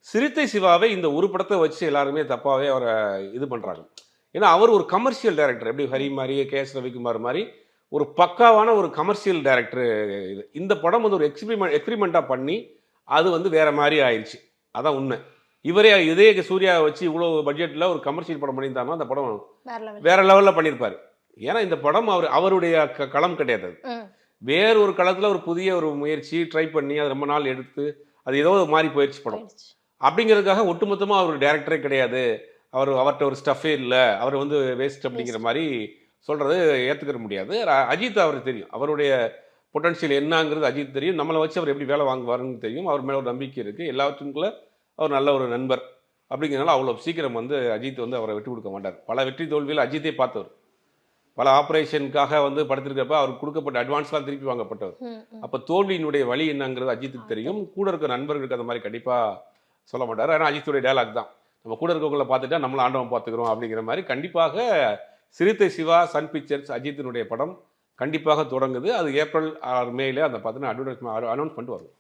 சிறுத்தை சிவாவை இந்த ஒரு படத்தை வச்சு எல்லாருமே தப்பாவே அவரை இது பண்றாங்க. ஏன்னா அவர் ஒரு கமர்ஷியல் டைரக்டர். எப்படி ஹரி மாரி, கே.எஸ். ரவிக்குமார் மாரி ஒரு பக்காவான ஒரு கமர்ஷியல் டைரக்டர் இது. இந்த படம் வந்து ஒரு எக்ஸ்பிரிமெண்ட்டா பண்ணி, அது வந்து வேற மாரி ஆயிருச்சு. அதான் உண்மை. இவரே இதே சூர்யாவை வச்சு இவ்வளோ பட்ஜெட்ல ஒரு கமர்ஷியல் படம் பண்ணியிருந்தாருன்னா, அந்த படம் வேற லெவல்ல பண்ணியிருப்பாரு. ஏன்னா இந்த படம் அவருடைய களம் கிடையாது அது. வேற ஒரு களத்துல ஒரு புதிய ஒரு முயற்சி ட்ரை பண்ணி அது ரொம்ப நாள் எடுத்து அது ஏதோ மாறி போயிடுச்சு படம். அப்படிங்கிறதுக்காக ஒட்டுமொத்தமா அவர் டைரக்டரே கிடையாது, அவர்கிட்ட ஒரு ஸ்டஃபே இல்லை, அவர் வந்து வேஸ்ட் அப்படிங்கிற மாதிரி சொல்றது ஏற்றுக்கிற முடியாது. அஜித் அவருக்கு தெரியும், அவருடைய பொட்டன்ஷியல் என்னங்கிறது அஜித் தெரியும். நம்மளை வச்சு அவர் எப்படி வேலை வாங்குவாருன்னு தெரியும். அவர் மேலே ஒரு நம்பிக்கை இருக்குது. எல்லாத்துக்குள்ள அவர் நல்ல ஒரு நண்பர் அப்படிங்கிறனால அவ்வளோ சீக்கிரம் வந்து அஜித் வந்து அவரை விட்டு கொடுக்க மாட்டார். பல வெற்றி தோல்வியில் அஜித்தே பார்த்தவர். பல ஆப்ரேஷனுக்காக வந்து படுத்திருக்கப்ப அவருக்கு கொடுக்கப்பட்ட அட்வான்ஸ்லாம் திருப்பி வாங்கப்பட்டவர். அப்போ தோல்வியினுடைய வழி என்னங்கிறது அஜித்துக்கு தெரியும். கூட இருக்க நண்பர்களுக்கு அந்த மாதிரி கண்டிப்பாக சொல்ல மாட்டார். ஆனால் அஜித்துடைய டயலாக் தான், நம்ம கூட இருக்கவங்களை பார்த்துட்டா நம்மள ஆண்டவன் பார்த்துக்கிறோம் அப்படிங்கிற மாதிரி. கண்டிப்பாக சிறுத்தை சிவா, சன் பிக்சர்ஸ், அஜித்தினுடைய படம் கண்டிப்பாக தொடங்குது. அது ஏப்ரல் ஆர் மேல அந்த பார்த்தீங்கன்னா அட்வர்டைஸ்மெண்ட் அனௌன்ஸ்மெண்ட் வரும்.